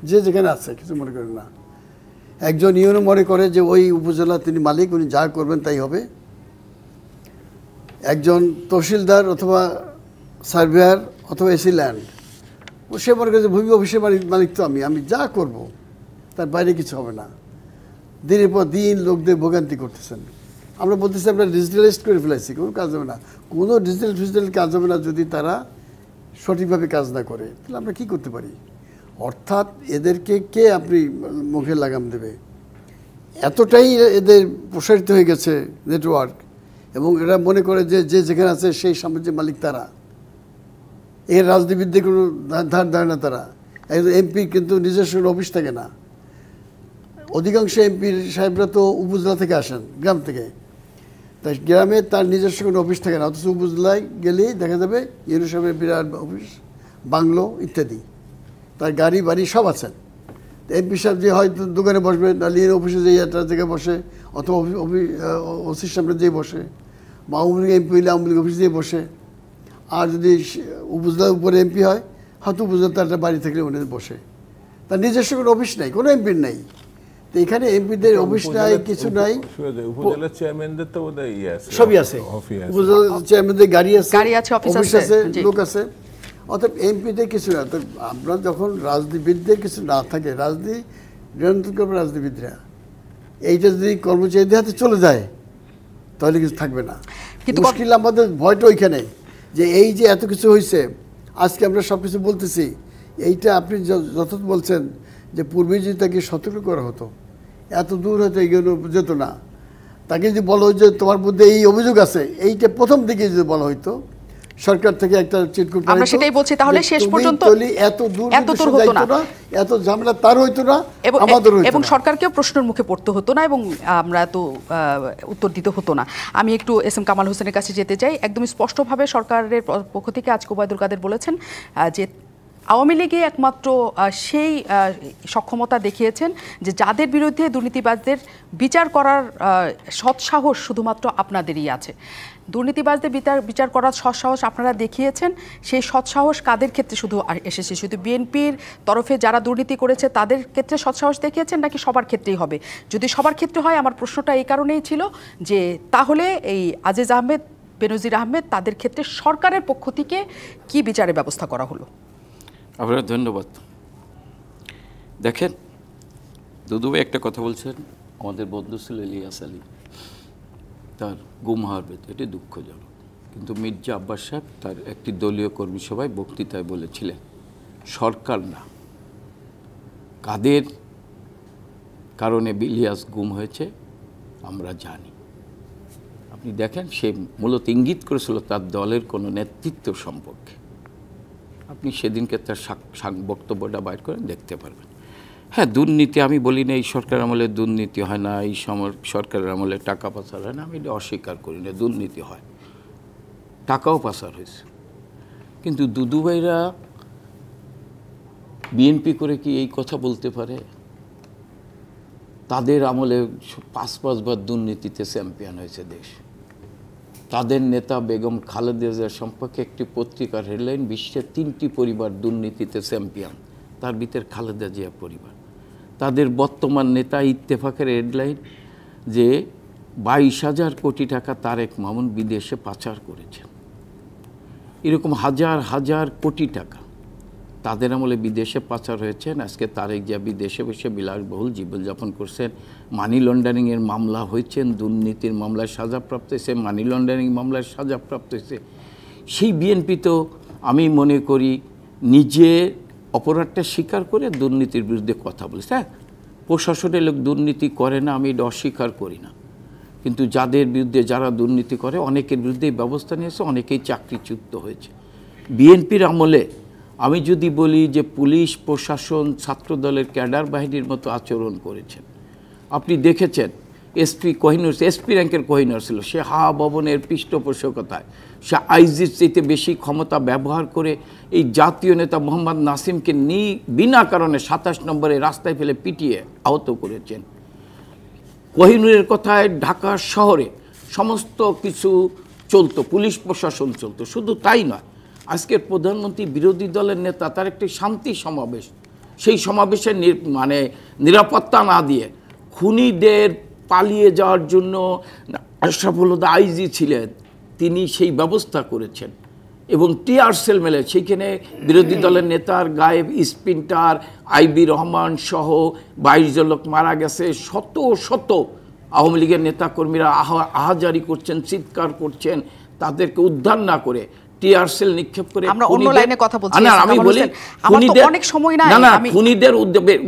যে যেখানে আছে, কিছু মনে করেন না। একজন ইউনো মনে করে যে ওই উপজেলা তিনি মালিক, উনি যা করবেন তাই হবে। একজন তহসিলদার অথবা সার্ভেয়ার অথবা এসি ল্যান্ড, সে মনে করে যে ভূমি অফিসের মালিক তো আমি যা করব, তার বাইরে কিছু হবে না। দিনের পর দিন লোকদের ভোগান্তি করতেছেন। আমরা বলতেছি আমরা ডিজিটালাইজড করে ফেলাইছি, কোনো কাজ হবে না, কোনো ডিজিটাল কাজ হবে না যদি তারা সঠিকভাবে কাজ না করে। তাহলে আমরা কী করতে পারি? অর্থাৎ এদেরকে কে আপনি মুখে লাগাম দেবে? এতটাই এদের প্রসারিত হয়ে গেছে নেটওয়ার্ক, এবং এরা মনে করে যে যেখানে আছে সেই সাম্রাজ্যের মালিক তারা। এর রাজনীতিবিদদের কোনো ধার ধারে না তারা। একজন এমপি কিন্তু নিজস্ব অফিস থাকে না। অধিকাংশ এমপি সাহেবরা তো উপজেলা থেকে আসেন, গ্রাম থেকে। তাই গ্রামে তার নিজস্ব কোনো অফিস থাকে না, অথচ উপজেলায় গেলেই দেখা যাবে ইউনো সাহেবের বিরাট অফিস, বাংলো ইত্যাদি, তার গাড়ি বাড়ি সব আছেন। এমপি সাহেব যে হয়তো দোকানে বসবে, নাহলে অফিসে যেয়ে একটা জায়গায় বসে, অথবা ওসির সামনে যেয়ে বসে, বা আওয়ামী লীগ এমপি হলে আওয়ামী লীগ অফিসে যেয়ে বসে। আর যদি উপজেলার উপরে এমপি হয়, হয়তো উপজেলা তার একটা বাড়ি থাকলে উনি বসে। তার নিজস্ব কোনো অফিস নাই, কোনো এমপির নাই। তো এখানে এমপিদের অফিস নাই, কিছু নাই। উপজেলা চেয়ারম্যানদের তো বোধহয় সবই আছে, উপজেলা চেয়ারম্যানদের গাড়ি আছে, অফিস আছে, লোক আছে। অর্থাৎ এমপিদের কিছু না। তো আমরা যখন রাজনীতিবিদদের কিছু না থাকে, রাজনীতি নিয়ন্ত্রণ করবে রাজনীতিবিদরা, এইটা যদি কর্মচারীদের হাতে চলে যায় তাহলে কিছু থাকবে না। মুশকিল আমাদের ভয়টা ওইখানে, যে এই যে এত কিছু হয়েছে, আজকে আমরা সব কিছু বলতেছি, এইটা আপনি যথার্থ বলছেন যে পূর্বে যদি তাকে সতর্ক করা হতো, এত দূর হয়তো এগুলো যেত না। তাকে যদি বলা হয় যে তোমার মধ্যে এই অভিযোগ আছে, এইটা প্রথম দিকে যদি বলা হয়তো, সরকার থেকে একটা চিটকুট, আমরা সেটাই বলছি, তাহলে শেষ পর্যন্ত এত দূর হতো না, এত ঝামেলা তার হইতো না, আমাদের হইতো না, এবং সরকারকেও প্রশ্নের মুখে পড়তে হতো না, এবং আমরা তো উত্তর দিতে হতো না। আমি একটু এস এম কামাল হোসেনের কাছে যেতে চাই। একদম স্পষ্টভাবে সরকারের পক্ষ থেকে আজকে ওবায়দুল কাদের বলেছেন যে আওয়ামী লীগই একমাত্র সেই সক্ষমতা দেখিয়েছেন যে যাদের বিরুদ্ধে দুর্নীতিবাজদের বিচার করার সৎসাহস শুধুমাত্র আপনাদেরই আছে। দুর্নীতিবাজদের বিচার করার সৎসাহস আপনারা দেখিয়েছেন, সেই সৎসাহস কাদের ক্ষেত্রে শুধু এসেছে? শুধু বিএনপির তরফে যারা দুর্নীতি করেছে তাদের ক্ষেত্রে সৎসাহস দেখিয়েছেন, নাকি সবার ক্ষেত্রেই হবে? যদি সবার ক্ষেত্রে হয়, আমার প্রশ্নটা এই কারণেই ছিল যে তাহলে এই আজিজ আহমেদ, বেনজির আহমেদ, তাদের ক্ষেত্রে সরকারের পক্ষ থেকে কি বিচারের ব্যবস্থা করা হলো? আপনার ধন্যবাদ। দেখেন, দুদু ভাই একটা কথা বলছেন, আমাদের বন্ধু ছিল ইলিয়াস আলী, তার গুম হওয়ার ভেতরে, এটি দুঃখজনক। কিন্তু মির্জা আব্বাস সাহেব তার একটি দলীয় কর্মী সভায় বক্তৃতায় বলেছিলেন, সরকার না, কাদের কারণে ইলিয়াস গুম হয়েছে আমরা জানি। আপনি দেখেন, সে মূলত ইঙ্গিত করেছিল তার দলের কোনো নেতৃত্ব সম্পর্কে। আপনি সেদিনকে তার বক্তব্যটা বাইর করে দেখতে পারবেন। হ্যাঁ, দুর্নীতি আমি বলি না এই সরকার আমলে দুর্নীতি হয় না, এই সরকারের আমলে টাকা পাচার হয় না, আমি এটা অস্বীকার করি না, দুর্নীতি হয়, টাকাও পাচার হয়েছে। কিন্তু দুদু ভাইরা বিএনপি করে কি এই কথা বলতে পারে? তাদের আমলে 5-5 বার দুর্নীতিতে চ্যাম্পিয়ন হয়েছে দেশ। তাদের নেতা বেগম খালেদা জিয়া সম্পর্কে একটি পত্রিকার হেডলাইন, বিশ্বের 3টি পরিবার দুর্নীতিতে চ্যাম্পিয়ন, তার ভিতরে খালেদা জিয়া পরিবার। তাদের বর্তমান নেতা ইত্তেফাকের হেডলাইন যে 22,000 কোটি টাকা তারেক মামুন বিদেশে পাচার করেছেন। এরকম হাজার হাজার কোটি টাকা তাদের আমলে বিদেশে পাচার হয়েছেন। আজকে তারেক জিয়া বিদেশে বসে বিলাসবহুল জীবনযাপন করছেন, মানি লন্ডারিংয়ের মামলা হয়েছেন, দুর্নীতির মামলায় সাজাপ্রাপ্ত হয়েছে, মানি লন্ডারিং মামলায় সাজাপ্রাপ্ত হয়েছে। সেই বিএনপি তো আমি মনে করি নিজে অপরাধটা স্বীকার করে দুর্নীতির বিরুদ্ধে কথা বলেছে। হ্যাঁ, প্রশাসনের লোক দুর্নীতি করে না, আমি এটা অস্বীকার করি না, কিন্তু যাদের বিরুদ্ধে, যারা দুর্নীতি করে, অনেকের বিরুদ্ধে ব্যবস্থা নিয়েছে, অনেকেই চাকরিচ্যুত হয়েছে। বিএনপির আমলে আমি যদি বলি যে পুলিশ প্রশাসন ছাত্রদলের ক্যাডার বাহিনীর মতো আচরণ করেছেন। আপনি দেখেছেন এসপি কোহিনুর, এসপি র্যাঙ্কের কোহিনুর ছিল, সে ভবনের পৃষ্ঠপোষকতায় সে আইজির চাইতে বেশি ক্ষমতা ব্যবহার করে এই জাতীয় নেতা মোহাম্মদ নাসিমকে বিনা কারণে 27 নম্বরে রাস্তায় ফেলে পিটিয়ে আহত করেছেন। কোহিনুরের কথায় ঢাকা শহরে সমস্ত কিছু চলতো, পুলিশ প্রশাসন চলতো। শুধু তাই নয়, আজকের প্রধানমন্ত্রী বিরোধী দলের নেতা, তার একটি শান্তি সমাবেশ, সেই সমাবেশে নিরাপত্তা না দিয়ে খুনিদের পালিয়ে যাওয়ার জন্য আশরাফুল হুদা আইজি ছিলেন, তিনি সেই ব্যবস্থা করেছেন। এবং টিয়ার সেল মেলে সেইখানে বিরোধী দলের নেতার গায়ে স্পিনটার, আইবি রহমান সহ 22 জন লোক মারা গেছে। শত শত আওয়ামী লীগের নেতাকর্মীরা আহাজারি করছেন, চিৎকার করছেন, তাদেরকে উদ্ধার না করে টিয়ার সেল নিক্ষেপ করে। আমরা অন্য লাইনে কথা বলছি, আমি বলি অনেক সময় না, খুনিদের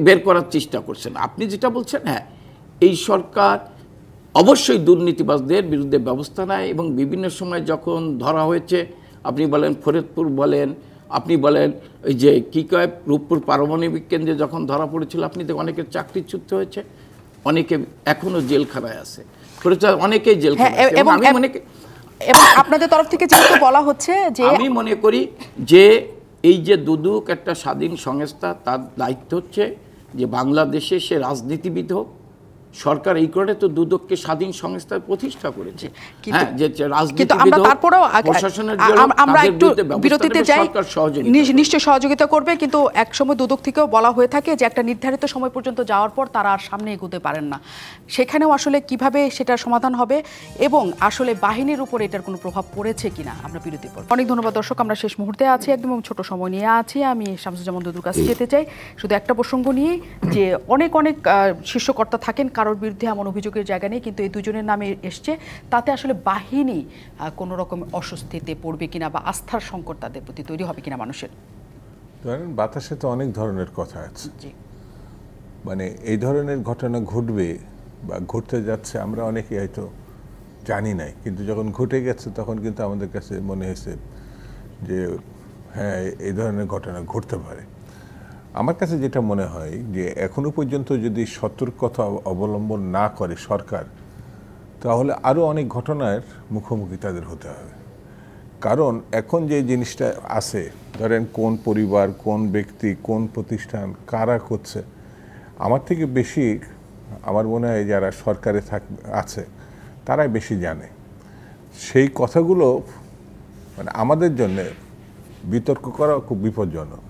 বের করার চেষ্টা করছেন। আপনি যেটা বলছেন, হ্যাঁ, এই সরকার অবশ্যই দুর্নীতিবাজদের বিরুদ্ধে ব্যবস্থা নেয় এবং বিভিন্ন সময় যখন ধরা হয়েছে, আপনি বলেন ফরিদপুর বলেন, আপনি বলেন ওই যে কী কয় রূপপুর পারমাণবিক কেন্দ্রে যখন ধরা পড়েছিল, আপনি দেখেন অনেকের চাকরিচ্যুত হয়েছে, অনেকে এখনো জেলখানায় আছে, অনেকেই জেলখানায় আছে। এবং আপনাদের তরফ থেকে যেহেতু বলা হচ্ছে যে আমি মনে করি যে এই যে দুদক একটা স্বাধীন সংস্থা, তার দায়িত্ব হচ্ছে যে বাংলাদেশে সে রাজনীতিবিদ হোক। সরকার এই করে তো দুদককে স্বাধীন সংস্থার প্রতিষ্ঠা করেছে। হ্যাঁ, যে রাজনীতিবিদ হোক, প্রশাসনের জন্য আমরা একটু বিরতিতে যাই, নিশ্চয়ই সহযোগিতা করবে। কিন্তু একসময় দুদক থেকেও বলা হয়ে থাকে যে একটা নির্ধারিত সময় পর্যন্ত যাওয়ার পর তারা আর সামনে এগোতে পারেন না। সেখানেও আসলে কিভাবে সেটার সমাধান হবে এবং আসলে বাহিনীর উপর এটার কোনো প্রভাব পড়েছে কিনা, আমরা বিরতির পর। অনেক ধন্যবাদ দর্শক, আমরা শেষ মুহূর্তে আছি, একদম ছোট সময় নিয়ে আছি। আমি শামসুজ্জামান দুদুর কাছে যেতে চাই শুধু একটা প্রসঙ্গ নিয়ে, যে অনেক শীর্ষকর্তা থাকেন, কারোর বিরুদ্ধে এমন অভিযোগের জায়গা নেই, কিন্তু এই দুজনের নামে এসছে, তাতে আসলে বাহিনী কোনো রকম অস্বস্তিতে পড়বে কিনা বা আস্থার সংকট তাদের প্রতি তৈরি হবে কিনা মানুষের। ধরেন বাতাসে তো অনেক ধরনের কথা আছে, মানে এই ধরনের ঘটনা ঘটবে বা ঘটতে যাচ্ছে আমরা অনেকে হয়তো জানি নাই, কিন্তু যখন ঘটে গেছে তখন কিন্তু আমাদের কাছে মনে হয়েছে যে হ্যাঁ, এই ধরনের ঘটনা ঘটতে পারে। আমার কাছে যেটা মনে হয় যে এখনো পর্যন্ত যদি সতর্কতা অবলম্বন না করে সরকার, তাহলে আরও অনেক ঘটনার মুখোমুখি তাদের হতে হবে। কারণ এখন যে জিনিসটা আছে, ধরেন কোন পরিবার, কোন ব্যক্তি, কোন প্রতিষ্ঠান, কারা করছে, আমার থেকে বেশি আমার মনে হয় যারা সরকারে আছে তারাই বেশি জানে। সেই কথাগুলো মানে আমাদের জন্য বিতর্ক করা খুব বিপজ্জনক।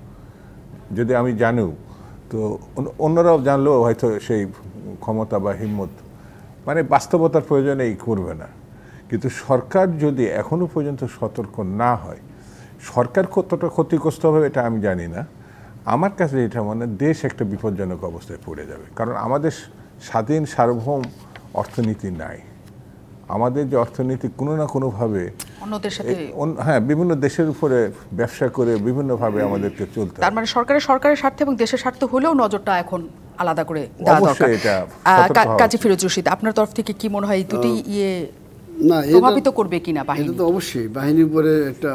যদি আমি জানিও তো অন্যরাও জানলেও হয়তো সেই ক্ষমতা বা হিম্মত মানে বাস্তবতার প্রয়োজনেই করবে না। কিন্তু সরকার যদি এখনো পর্যন্ত সতর্ক না হয়, সরকার কতটা ক্ষতিগ্রস্ত হবে এটা আমি জানি না। আমার কাছে এটা মানে দেশ একটা বিপজ্জনক অবস্থায় পড়ে যাবে। কারণ আমাদের স্বাধীন সার্বভৌম অর্থনীতি নাই। আমাদের যে অর্থনীতি কোনো না কোনোভাবে অন্যদের সাথে হ্যাঁ বিভিন্ন দেশের উপরে ব্যবসা করে বিভিন্নভাবে আমাদেরকে চলতে হয়। তার মানে সরকারের স্বার্থে এবং দেশের স্বার্থে হলেও নজরটা এখন আলাদা করে দেওয়া দরকার। কাজী ফিরোজ রশিদ, আপনার তরফ থেকে কি মনে হয় দুটি না প্রভাবিত করবে কিনা বাহিনী? এটা তো অবশ্যই বাহিনীর উপরে একটা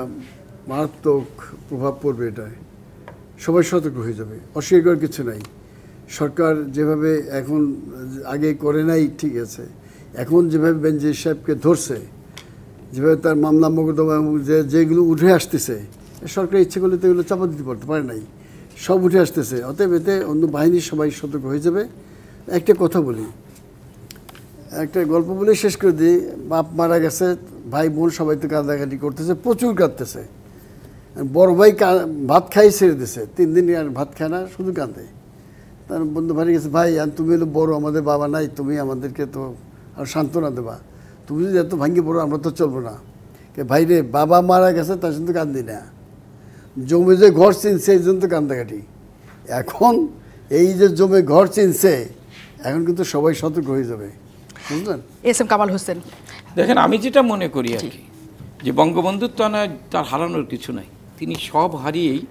মারাত্মক প্রভাব পড়বে। এটা সবাই সতর্ক হয়ে যাবে, অস্বীকার করার কিছু নাই। সরকার যেভাবে এখন আগে করে নাই ঠিক আছে, এখন যেভাবে বেনজির সাহেবকে ধরছে, যেভাবে তার মামলা মোকদ্দমা যেগুলো উঠে আসতেছে, সরকার ইচ্ছে করলে তো এগুলো চাপা দিতে পারে নাই, সব উঠে আসতেছে। অতএব এতে অন্য বাহিনীর সবাই সতর্ক হয়ে যাবে। একটা কথা বলি, একটা গল্প বলে শেষ করে দিই। বাপ মারা গেছে, ভাই বোন সবাই তো কাঁদাকাটি করতেছে, প্রচুর কাঁদতেছে। বড় ভাই ভাত খাই ছেড়ে দিছে, 3 দিন আর ভাত খায় না, শুধু কাঁদে। তার বন্ধু ভাই গেছে, ভাই তুমি হলো বড়, আমাদের বাবা নাই, তুমি আমাদেরকে তো আর সান্ত্বনা দেবা, তুমি যদি এত ভাঙ্গি পড়ো আমরা তো চলবো না। ভাই রে, বাবা মারা গেছে তার জন্য কান্দি না, জমে যে ঘর চিনছে এই জন্য তো কান্দাকাটি। এখন এই যে জমে ঘর চিনছে, এখন কিন্তু সবাই সতর্ক হয়ে যাবে, বুঝলেন? এস এম কামাল হোসেন, দেখেন আমি যেটা মনে করি আর কি, যে বঙ্গবন্ধুর তো তার হারানোর কিছু নাই, তিনি সব হারিয়েই,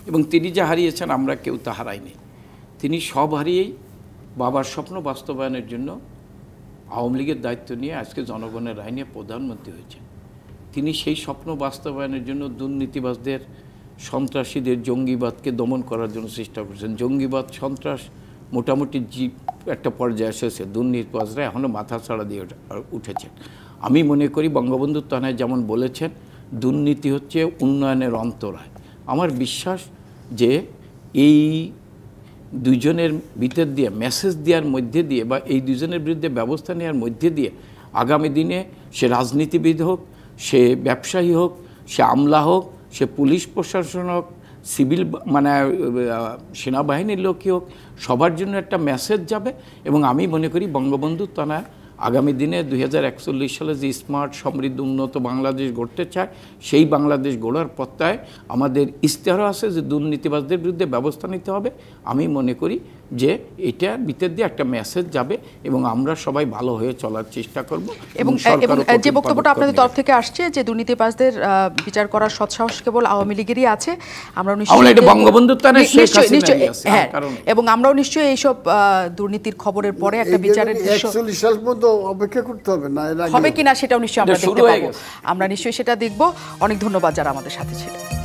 এবং তিনি যা হারিয়েছেন আমরা কেউ তা হারাইনি, তিনি সব হারিয়েই বাবার স্বপ্ন বাস্তবায়নের জন্য আওয়ামী লীগের দায়িত্ব নিয়ে আজকে জনগণের আইনে প্রধানমন্ত্রী হয়েছেন। তিনি সেই স্বপ্ন বাস্তবায়নের জন্য দুর্নীতিবাজদের, সন্ত্রাসীদের, জঙ্গিবাদকে দমন করার জন্য চেষ্টা করেছেন। জঙ্গিবাদ, সন্ত্রাস মোটামুটি একটা পর্যায়ে এসেছে, দুর্নীতিবাজরা এখনও মাথা ছাড়া দিয়ে উঠেছেন। আমি মনে করি বঙ্গবন্ধু তানায় যেমন বলেছেন, দুর্নীতি হচ্ছে উন্নয়নের অন্তরায়। আমার বিশ্বাস যে এই দুইজনের ভিতর দিয়ে মেসেজ দেওয়ার মধ্যে দিয়ে, বা এই দুজনের বিরুদ্ধে ব্যবস্থা নেওয়ার মধ্যে দিয়ে আগামী দিনে সে রাজনীতিবিদ হোক, সে ব্যবসায়ী হোক, সে আমলা হোক, সে পুলিশ প্রশাসন হোক, সিভিল মানে সেনাবাহিনীর লোকই হোক, সবার জন্য একটা মেসেজ যাবে। এবং আমি মনে করি বঙ্গবন্ধু তানা আগামী দিনে 2041 সালে যে স্মার্ট, সমৃদ্ধ, উন্নত বাংলাদেশ গড়তে চায়, সেই বাংলাদেশ গড়ার প্রত্যয় আমাদের ইশতেহার আছে যে দুর্নীতিবাজদের বিরুদ্ধে ব্যবস্থা নিতে হবে। আমি মনে করি যে এটার ভিতর দিয়ে একটা মেসেজ যাবে এবং আমরা সবাই ভালো হয়ে চলার চেষ্টা করব। এবং যে বক্তব্যটা আপনাদের তরফ থেকে আসছে যে দুর্নীতিবাজদের বিচার করার সৎসাহস কেবল আওয়ামী লীগেরই আছে, আমরাও নিশ্চয়ই এবং আমরাও নিশ্চয়ই এইসব দুর্নীতির খবরের পরে একটা বিচারের দৃশ্য 41 সাল পর্যন্ত অপেক্ষা করতে হবে, না হবে কিনা সেটাও নিশ্চয়ই আমরা দেখতে পাবো, আমরা নিশ্চয়ই সেটা দেখব। অনেক ধন্যবাদ যারা আমাদের সাথে ছিলেন।